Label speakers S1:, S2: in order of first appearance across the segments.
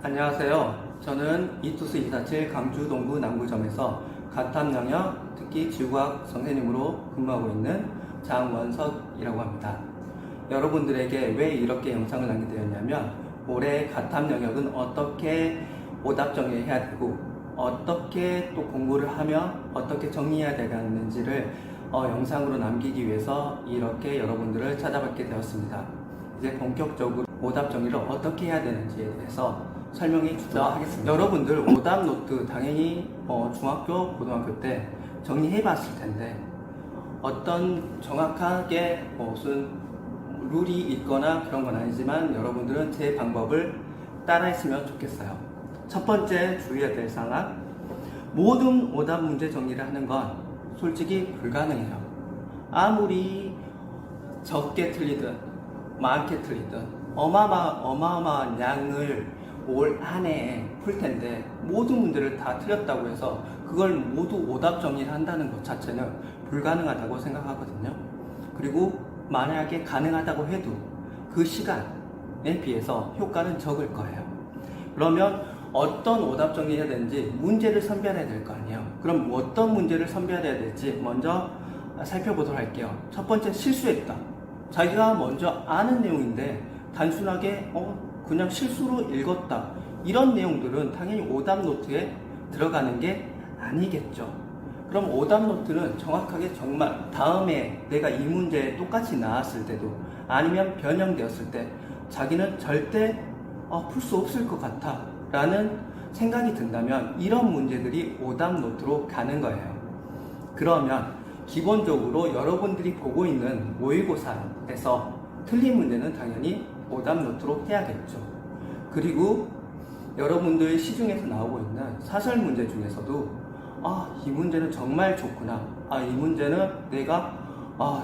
S1: 안녕하세요. 저는 이투스 247 강주 동구 남구점에서 가탐 영역 특기 지구과학 선생님으로 근무하고 있는 장원석이라고 합니다. 여러분들에게 왜 이렇게 영상을 남기게 되었냐면 올해 가탐 영역은 어떻게 오답 정리해야 되고 어떻게 또 공부를 하며 어떻게 정리해야 되는지를 영상으로 남기기 위해서 이렇게 여러분들을 찾아뵙게 되었습니다. 이제 본격적으로 오답 정리를 어떻게 해야 되는지에 대해서 설명해 주도록 하겠습니다. 여러분들 오답 노트 당연히 중학교, 고등학교 때 정리해 봤을 텐데 어떤 정확하게 무슨 룰이 있거나 그런 건 아니지만 여러분들은 제 방법을 따라 했으면 좋겠어요. 첫 번째 주의해야 될 사항, 모든 오답 문제 정리를 하는 건 솔직히 불가능해요. 아무리 적게 틀리든 많게 틀리든 어마어마한 양을 올 한 해에 풀 텐데 모든 문제를 다 틀렸다고 해서 그걸 모두 오답 정리를 한다는 것 자체는 불가능하다고 생각하거든요. 그리고 만약에 가능하다고 해도 그 시간에 비해서 효과는 적을 거예요. 그러면 어떤 오답 정리해야 되는지 문제를 선별해야 될 거 아니에요. 그럼 어떤 문제를 선별해야 될지 먼저 살펴보도록 할게요. 첫 번째, 실수했다. 자기가 먼저 아는 내용인데 단순하게 그냥 실수로 읽었다. 이런 내용들은 당연히 오답 노트에 들어가는 게 아니겠죠. 그럼 오답 노트는 정확하게 정말 다음에 내가 이 문제 똑같이 나왔을 때도 아니면 변형되었을 때 자기는 절대 풀 수 없을 것 같아 라는 생각이 든다면 이런 문제들이 오답 노트로 가는 거예요. 그러면 기본적으로 여러분들이 보고 있는 모의고사에서 틀린 문제는 당연히 오답 노트로 해야겠죠. 그리고 여러분들 시중에서 나오고 있는 사설 문제 중에서도 이 문제는 정말 좋구나, 이 문제는 내가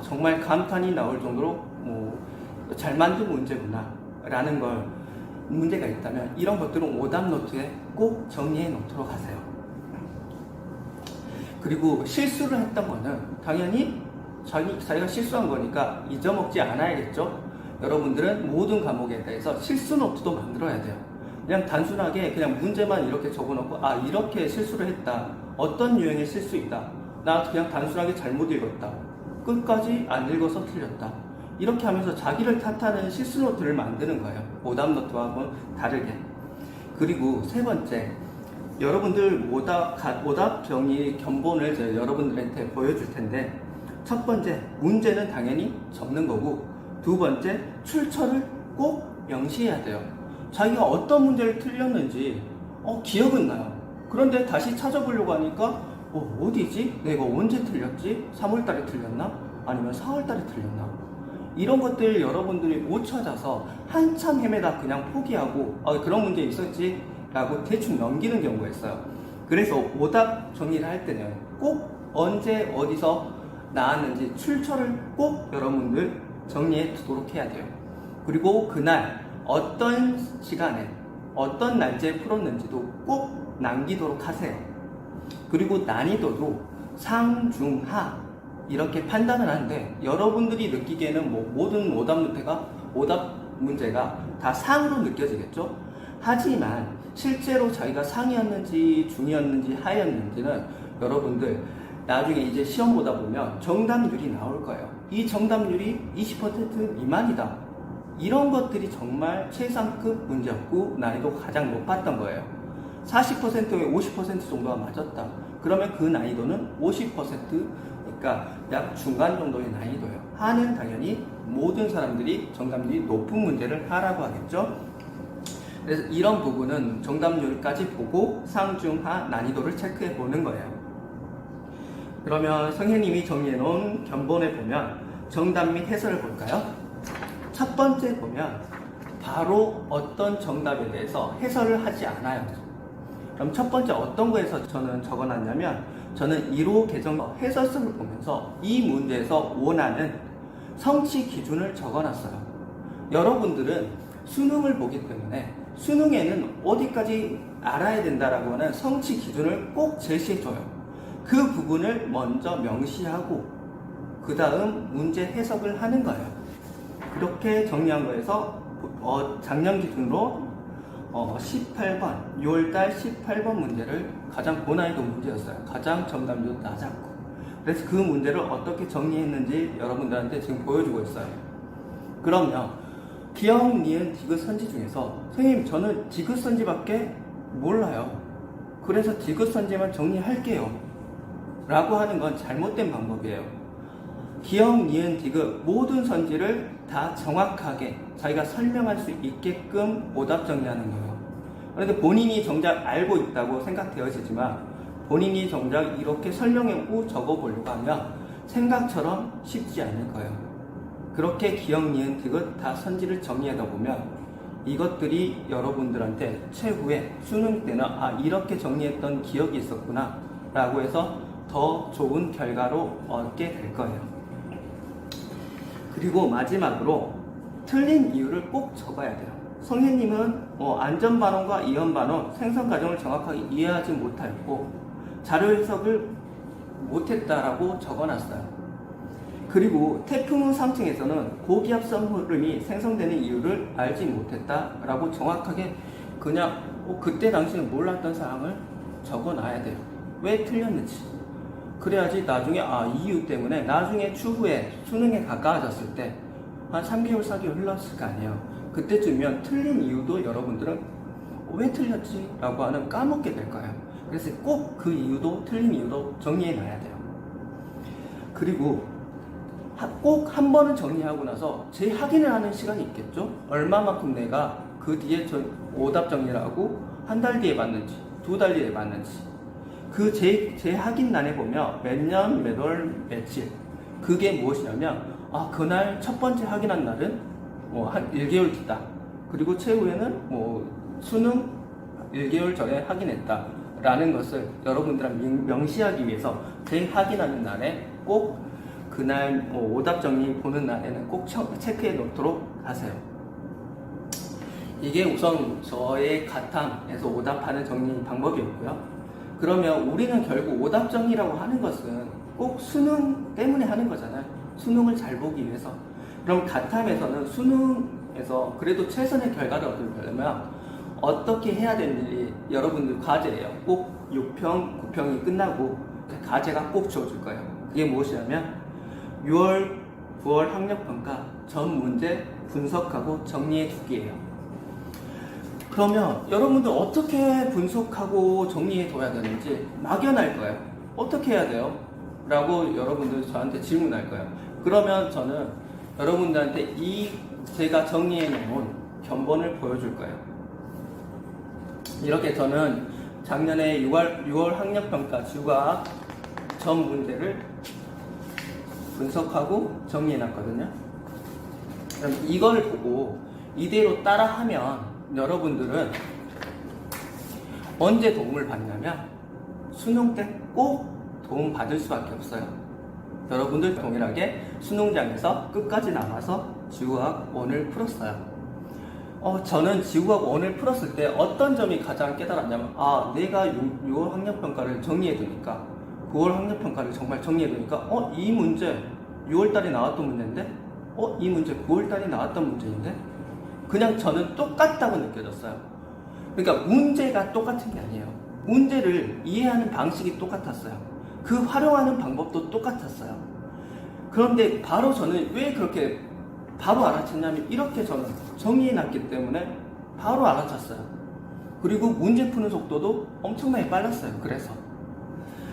S1: 정말 감탄이 나올 정도로 잘 만든 문제구나 라는 걸 문제가 있다면 이런 것들은 오답 노트에 꼭 정리해 놓도록 하세요. 그리고 실수를 했던 거는 당연히 자기가 실수한 거니까 잊어먹지 않아야겠죠. 여러분들은 모든 과목에 대해서 실수 노트도 만들어야 돼요. 그냥 단순하게 그냥 문제만 이렇게 적어놓고 이렇게 실수를 했다, 어떤 유형의 실수이다, 나 그냥 단순하게 잘못 읽었다, 끝까지 안 읽어서 틀렸다, 이렇게 하면서 자기를 탓하는 실수 노트를 만드는 거예요. 오답 노트와는 다르게. 그리고 세 번째, 여러분들 오답 정리 견본을 제가 여러분들한테 보여줄 텐데 첫 번째, 문제는 당연히 적는 거고 두 번째, 출처를 꼭 명시해야 돼요. 자기가 어떤 문제를 틀렸는지 기억은 나요. 그런데 다시 찾아보려고 하니까 어디지? 내가 언제 틀렸지? 3월달에 틀렸나? 아니면 4월달에 틀렸나? 이런 것들 여러분들이 못 찾아서 한참 헤매다 그냥 포기하고 그런 문제 있었지? 라고 대충 넘기는 경우가 있어요. 그래서 오답 정리를 할 때는 꼭 언제 어디서 나왔는지 출처를 꼭 여러분들 정리해 두도록 해야 돼요. 그리고 그날 어떤 시간에 어떤 날짜에 풀었는지도 꼭 남기도록 하세요. 그리고 난이도도 상, 중, 하 이렇게 판단을 하는데 여러분들이 느끼기에는 모든 오답 문제가 다 상으로 느껴지겠죠. 하지만 실제로 자기가 상이었는지 중이었는지 하였는지는 여러분들 나중에 이제 시험 보다 보면 정답률이 나올 거예요. 이 정답률이 20% 미만이다. 이런 것들이 정말 최상급 문제였고 난이도가 가장 높았던 거예요. 40%에 50% 정도가 맞았다. 그러면 그 난이도는 50%, 그러니까 약 중간 정도의 난이도예요. 하는 당연히 모든 사람들이 정답률이 높은 문제를 하라고 하겠죠. 그래서 이런 부분은 정답률까지 보고 상, 중, 하 난이도를 체크해 보는 거예요. 그러면 선생님이 정리해 놓은 견본에 보면 정답 및 해설을 볼까요? 첫 번째 보면 바로 어떤 정답에 대해서 해설을 하지 않아요. 그럼 첫 번째 어떤 거에서 저는 적어놨냐면 저는 1호 개정 해설서를 보면서 이 문제에서 원하는 성취 기준을 적어놨어요. 여러분들은 수능을 보기 때문에 수능에는 어디까지 알아야 된다라고 하는 성취 기준을 꼭 제시해줘요. 그 부분을 먼저 명시하고 그 다음 문제 해석을 하는 거예요. 그렇게 정리한 거에서 작년 기준으로 18번, 6월달 18번 문제를 가장 고난이도 문제였어요. 가장 정답률도 낮았고. 그래서 그 문제를 어떻게 정리했는지 여러분들한테 지금 보여주고 있어요. 그러면 기억, 니은, 디귿, 선지 중에서 선생님 저는 디귿 선지밖에 몰라요. 그래서 디귿 선지만 정리할게요. 라고 하는 건 잘못된 방법이에요. 기억, 니은, 디귿 모든 선지를 다 정확하게 자기가 설명할 수 있게끔 오답 정리하는 거예요. 그런데 본인이 정작 알고 있다고 생각되어지지만 본인이 정작 이렇게 설명하고 적어보려고 하면 생각처럼 쉽지 않을 거예요. 그렇게 기억, 니은, 디귿 다 선지를 정리하다 보면 이것들이 여러분들한테 최후에 수능 때는 이렇게 정리했던 기억이 있었구나 라고 해서 더 좋은 결과로 얻게 될 거예요. 그리고 마지막으로 틀린 이유를 꼭 적어야 돼요. 선생님은 안전반원과 이연반원 생성 과정을 정확하게 이해하지 못했고 자료 해석을 못했다라고 적어놨어요. 그리고 태풍 후 상층에서는 고기압성 흐름이 생성되는 이유를 알지 못했다라고 정확하게 그냥 그때 당시에 몰랐던 사항을 적어놔야 돼요. 왜 틀렸는지. 그래야지 나중에 이유 때문에 나중에 추후에 수능에 가까워졌을 때 한 3개월, 4개월 흘렀을 거 아니에요. 그때쯤이면 틀린 이유도 여러분들은 왜 틀렸지? 라고 하는 까먹게 될 거예요. 그래서 꼭 그 이유도 틀린 이유도 정리해 놔야 돼요. 그리고 꼭 한 번은 정리하고 나서 재확인을 하는 시간이 있겠죠? 얼마만큼 내가 그 뒤에 오답 정리를 하고 한 달 뒤에 봤는지, 2달 뒤에 봤는지 그 재확인란에 보면 몇 년, 몇 월, 며칠 그게 무엇이냐면 그날 첫 번째 확인한 날은 한 1개월 뒤다. 그리고 최후에는 수능 1개월 전에 확인했다. 라는 것을 여러분들은 명시하기 위해서 재확인하는 날에 꼭 그날 오답 정리 보는 날에는 꼭 체크해 놓도록 하세요. 이게 우선 저의 가탐에서 오답하는 정리 방법이었고요. 그러면 우리는 결국 오답 정리라고 하는 것은 꼭 수능 때문에 하는 거잖아요. 수능을 잘 보기 위해서. 그럼 가탐에서는 수능에서 그래도 최선의 결과를 얻으려면 어떻게 해야 되는지 여러분들 과제예요. 꼭 6평, 9평이 끝나고 과제가 꼭 주어질 거예요. 그게 무엇이냐면 6월, 9월 학력평가 전 문제 분석하고 정리해 두기예요. 그러면 여러분들 어떻게 분석하고 정리해 둬야 되는지 막연할 거예요. 어떻게 해야 돼요? 라고 여러분들 저한테 질문할 거예요. 그러면 저는 여러분들한테 제가 정리해 놓은 견본을 보여줄 거예요. 이렇게 저는 작년에 6월 학력평가 지구과학 전 문제를 분석하고 정리해 놨거든요. 그럼 이걸 보고 이대로 따라하면 여러분들은 언제 도움을 받냐면 수능 때 꼭 도움 받을 수밖에 없어요. 여러분들 동일하게 수능장에서 끝까지 남아서 지구과학 1을 풀었어요. 저는 지구과학 1을 풀었을 때 어떤 점이 가장 깨달았냐면 내가 6월 학력평가를 정리해두니까 9월 학력평가를 정말 정리해두니까 이 문제 6월달에 나왔던 문제인데 이 문제 9월달에 나왔던 문제인데 그냥 저는 똑같다고 느껴졌어요. 그러니까 문제가 똑같은 게 아니에요. 문제를 이해하는 방식이 똑같았어요. 그 활용하는 방법도 똑같았어요. 그런데 바로 저는 왜 그렇게 바로 알아챘냐면 이렇게 저는 정리해놨기 때문에 바로 알아챘어요. 그리고 문제 푸는 속도도 엄청나게 빨랐어요. 그래서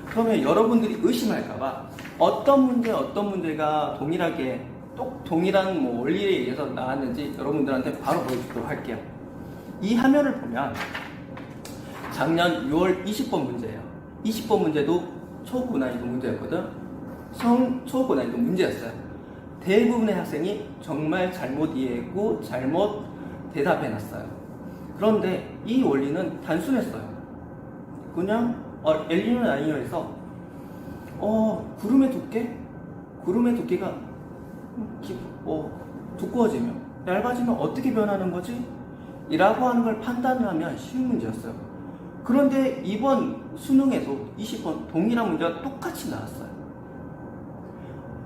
S1: 그러면 여러분들이 의심할까봐 어떤 문제가 동일하게 동일한 원리에 의해서 나왔는지 여러분들한테 바로 보여주도록 할게요. 이 화면을 보면 작년 6월 20번 문제예요. 20번 문제도 초고난이도 문제였거든. 초고난이도 문제였어요. 대부분의 학생이 정말 잘못 이해했고 잘못 대답해놨어요. 그런데 이 원리는 단순했어요. 그냥 엘니뇨 라니뇨에서 구름의 두께가 두꺼워지면 얇아지면 어떻게 변하는 거지? 이라고 하는 걸 판단을 하면 쉬운 문제였어요. 그런데 이번 수능에도 20번 동일한 문제가 똑같이 나왔어요.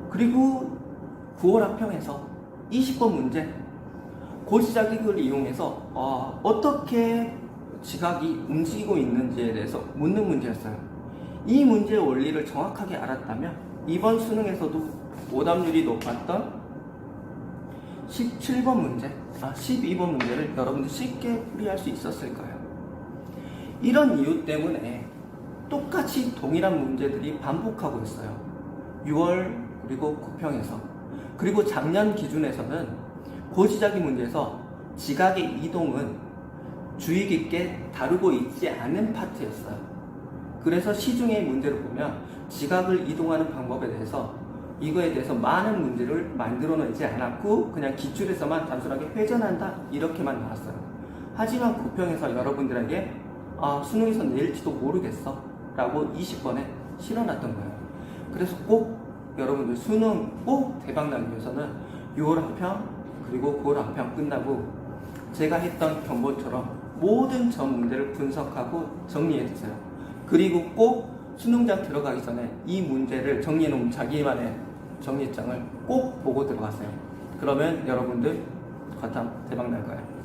S1: 그리고 9월 학평에서 20번 문제 고지자격을 이용해서 어떻게 지각이 움직이고 있는지에 대해서 묻는 문제였어요. 이 문제의 원리를 정확하게 알았다면 이번 수능에서도 오답률이 높았던 17번 문제, 12번 문제를 여러분들 쉽게 풀이할 수 있었을 거예요. 이런 이유 때문에 똑같이 동일한 문제들이 반복하고 있어요. 6월 그리고 9평에서. 그리고 작년 기준에서는 고지자기 문제에서 지각의 이동은 주의 깊게 다루고 있지 않은 파트였어요. 그래서 시중의 문제를 보면 지각을 이동하는 방법에 대해서 이거에 대해서 많은 문제를 만들어 내지 않았고 그냥 기출에서만 단순하게 회전한다 이렇게만 나왔어요. 하지만 9평에서 여러분들에게 수능에서 낼지도 모르겠어 라고 20번에 실어놨던 거예요. 그래서 꼭 여러분들 수능 꼭 대박나기 위해서는 6월 합평 그리고 9월 합평 끝나고 제가 했던 경보처럼 모든 전 문제를 분석하고 정리해주세요. 그리고 꼭 수능장 들어가기 전에 이 문제를 정리해놓은 자기만의 정리장을 꼭 보고 들어가세요. 그러면 여러분들 과탐 대박 날 거예요.